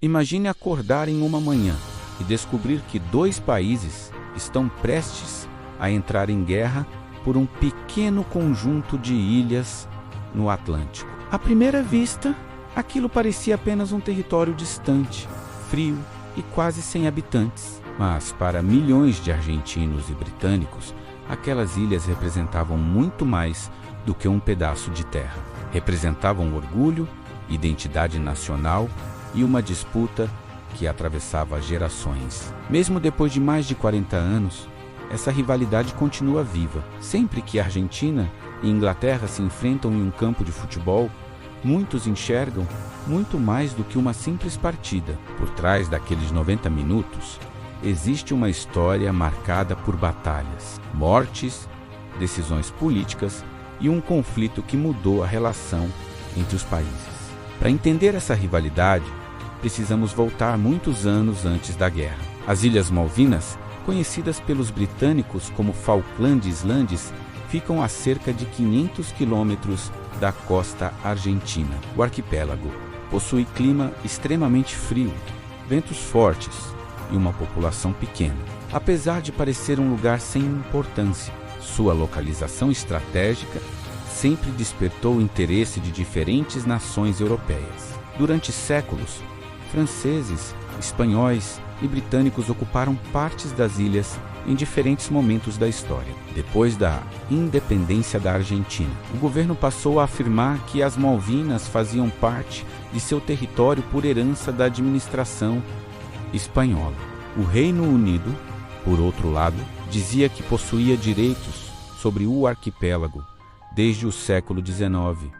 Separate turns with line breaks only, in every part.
Imagine acordar em uma manhã e descobrir que dois países estão prestes a entrar em guerra por um pequeno conjunto de ilhas no Atlântico. À primeira vista, aquilo parecia apenas um território distante, frio e quase sem habitantes. Mas para milhões de argentinos e britânicos, aquelas ilhas representavam muito mais do que um pedaço de terra. Representavam orgulho, identidade nacional e uma disputa que atravessava gerações. Mesmo depois de mais de 40 anos, essa rivalidade continua viva. Sempre que a Argentina e Inglaterra se enfrentam em um campo de futebol, muitos enxergam muito mais do que uma simples partida. Por trás daqueles 90 minutos, existe uma história marcada por batalhas, mortes, decisões políticas e um conflito que mudou a relação entre os países. Para entender essa rivalidade, precisamos voltar muitos anos antes da guerra. As Ilhas Malvinas, conhecidas pelos britânicos como Falkland Islands, ficam a cerca de 500 quilômetros da costa argentina. O arquipélago possui clima extremamente frio, ventos fortes e uma população pequena. Apesar de parecer um lugar sem importância, sua localização estratégica sempre despertou o interesse de diferentes nações europeias. Durante séculos, franceses, espanhóis e britânicos ocuparam partes das ilhas em diferentes momentos da história. Depois da independência da Argentina, o governo passou a afirmar que as Malvinas faziam parte de seu território por herança da administração espanhola. O Reino Unido, por outro lado, dizia que possuía direitos sobre o arquipélago desde o século XIX,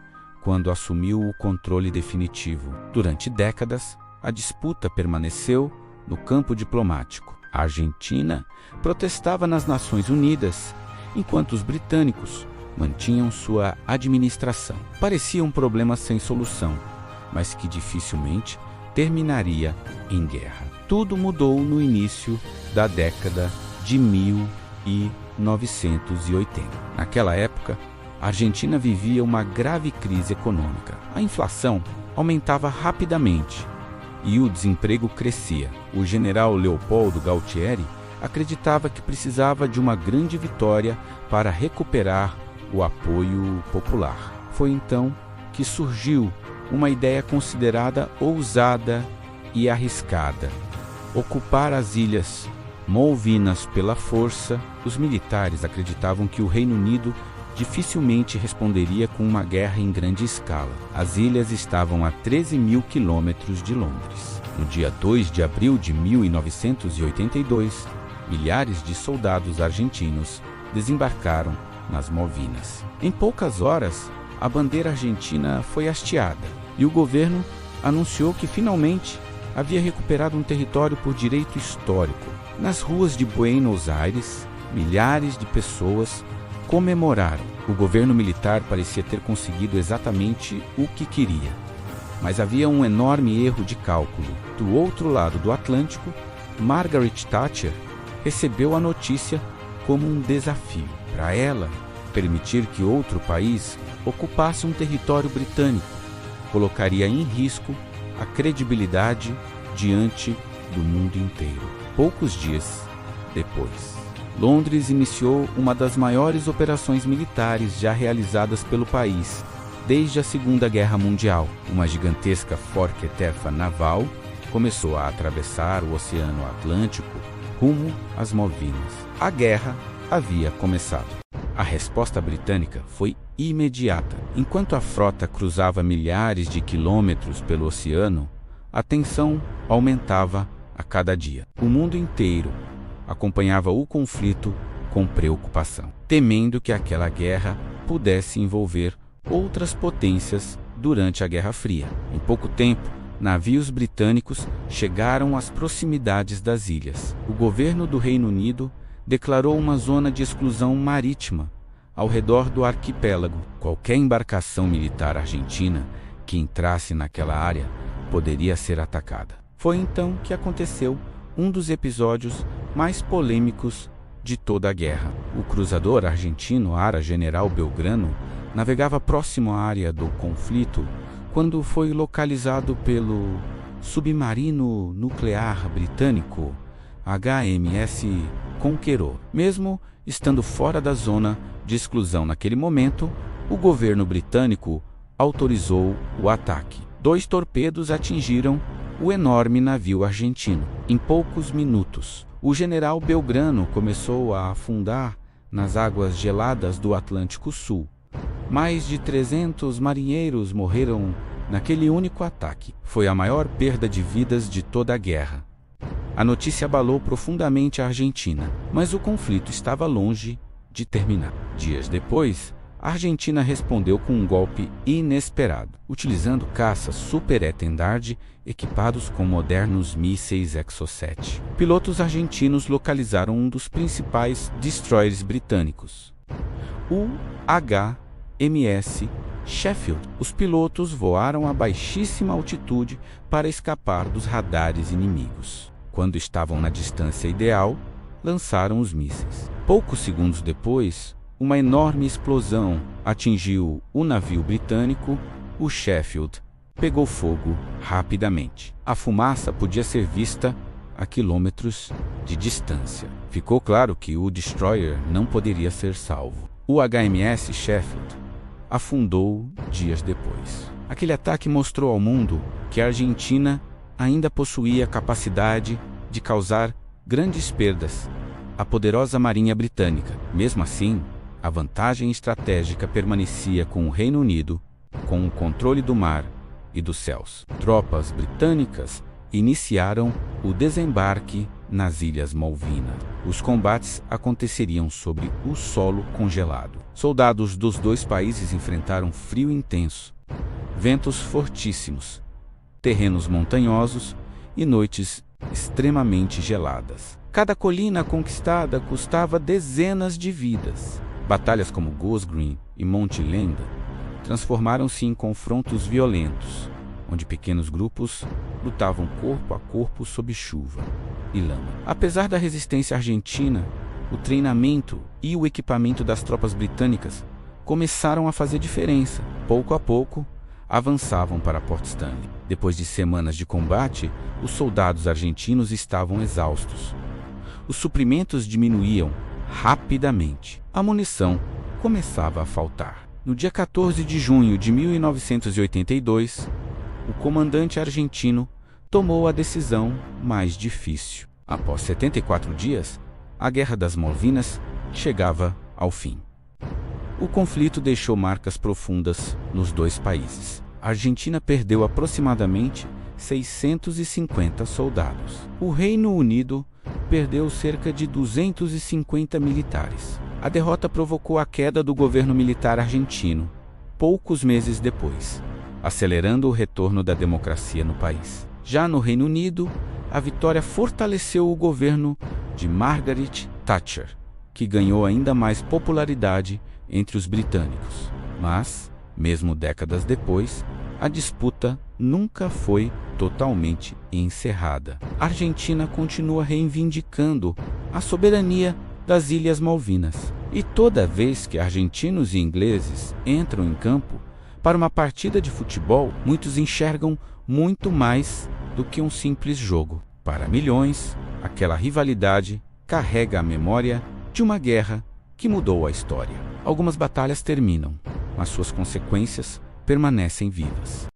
quando assumiu o controle definitivo. Durante décadas, a disputa permaneceu no campo diplomático. A Argentina protestava nas Nações Unidas, enquanto os britânicos mantinham sua administração. Parecia um problema sem solução, mas que dificilmente terminaria em guerra. Tudo mudou no início da década de 1980. Naquela época, a Argentina vivia uma grave crise econômica. A inflação aumentava rapidamente e o desemprego crescia. O general Leopoldo Galtieri acreditava que precisava de uma grande vitória para recuperar o apoio popular. Foi então que surgiu uma ideia considerada ousada e arriscada: ocupar as ilhas Malvinas pela força. Os militares acreditavam que o Reino Unido dificilmente responderia com uma guerra em grande escala. As ilhas estavam a 13 mil quilômetros de Londres. No dia 2 de abril de 1982, milhares de soldados argentinos desembarcaram nas Malvinas. Em poucas horas, a bandeira argentina foi hasteada e o governo anunciou que finalmente havia recuperado um território por direito histórico. Nas ruas de Buenos Aires, milhares de pessoas comemoraram. O governo militar parecia ter conseguido exatamente o que queria, mas havia um enorme erro de cálculo. Do outro lado do Atlântico, Margaret Thatcher recebeu a notícia como um desafio. Para ela, permitir que outro país ocupasse um território britânico colocaria em risco a credibilidade diante do mundo inteiro. Poucos dias depois, Londres iniciou uma das maiores operações militares já realizadas pelo país desde a Segunda Guerra Mundial. Uma gigantesca força naval começou a atravessar o Oceano Atlântico rumo às Malvinas. A guerra havia começado. A resposta britânica foi imediata. Enquanto a frota cruzava milhares de quilômetros pelo oceano, a tensão aumentava a cada dia. O mundo inteiro acompanhava o conflito com preocupação, temendo que aquela guerra pudesse envolver outras potências durante a Guerra Fria. Em pouco tempo, navios britânicos chegaram às proximidades das ilhas. O governo do Reino Unido declarou uma zona de exclusão marítima ao redor do arquipélago. Qualquer embarcação militar argentina que entrasse naquela área poderia ser atacada. Foi então que aconteceu um dos episódios mais polêmicos de toda a guerra. O cruzador argentino Ara General Belgrano navegava próximo à área do conflito quando foi localizado pelo submarino nuclear britânico HMS Conqueror. Mesmo estando fora da zona de exclusão naquele momento, o governo britânico autorizou o ataque. 2 torpedos atingiram o enorme navio argentino. Em poucos minutos, o general Belgrano começou a afundar nas águas geladas do Atlântico Sul. Mais de 300 marinheiros morreram naquele único ataque. Foi a maior perda de vidas de toda a guerra. A notícia abalou profundamente a Argentina, mas o conflito estava longe de terminar. Dias depois, a Argentina respondeu com um golpe inesperado, utilizando caças Super Étendard equipados com modernos mísseis Exocet. Pilotos argentinos localizaram um dos principais destroyers britânicos, o HMS Sheffield. Os pilotos voaram a baixíssima altitude para escapar dos radares inimigos. Quando estavam na distância ideal, lançaram os mísseis. Poucos segundos depois, uma enorme explosão atingiu o navio britânico. O Sheffield pegou fogo rapidamente. A fumaça podia ser vista a quilômetros de distância. Ficou claro que o destroyer não poderia ser salvo. O HMS Sheffield afundou dias depois. Aquele ataque mostrou ao mundo que a Argentina ainda possuía capacidade de causar grandes perdas à poderosa marinha britânica. Mesmo assim, a vantagem estratégica permanecia com o Reino Unido, com o controle do mar e dos céus. Tropas britânicas iniciaram o desembarque nas Ilhas Malvinas. Os combates aconteceriam sobre o solo congelado. Soldados dos 2 países enfrentaram frio intenso, ventos fortíssimos, terrenos montanhosos e noites extremamente geladas. Cada colina conquistada custava dezenas de vidas. Batalhas como Goose Green e Monte Lenda transformaram-se em confrontos violentos, onde pequenos grupos lutavam corpo a corpo sob chuva e lama. Apesar da resistência argentina, o treinamento e o equipamento das tropas britânicas começaram a fazer diferença. Pouco a pouco, avançavam para Port Stanley. Depois de semanas de combate, os soldados argentinos estavam exaustos. Os suprimentos diminuíam rapidamente. A munição começava a faltar. No dia 14 de junho de 1982, o comandante argentino tomou a decisão mais difícil. Após 74 dias, a Guerra das Malvinas chegava ao fim. O conflito deixou marcas profundas nos 2 países. A Argentina perdeu aproximadamente 650 soldados. O Reino Unido perdeu cerca de 250 militares. A derrota provocou a queda do governo militar argentino, poucos meses depois, acelerando o retorno da democracia no país. Já no Reino Unido, a vitória fortaleceu o governo de Margaret Thatcher, que ganhou ainda mais popularidade entre os britânicos. Mas, mesmo décadas depois, a disputa nunca foi totalmente encerrada. A Argentina continua reivindicando a soberania das Ilhas Malvinas. E toda vez que argentinos e ingleses entram em campo para uma partida de futebol, muitos enxergam muito mais do que um simples jogo. Para milhões, aquela rivalidade carrega a memória de uma guerra que mudou a história. Algumas batalhas terminam, mas suas consequências permanecem vivas.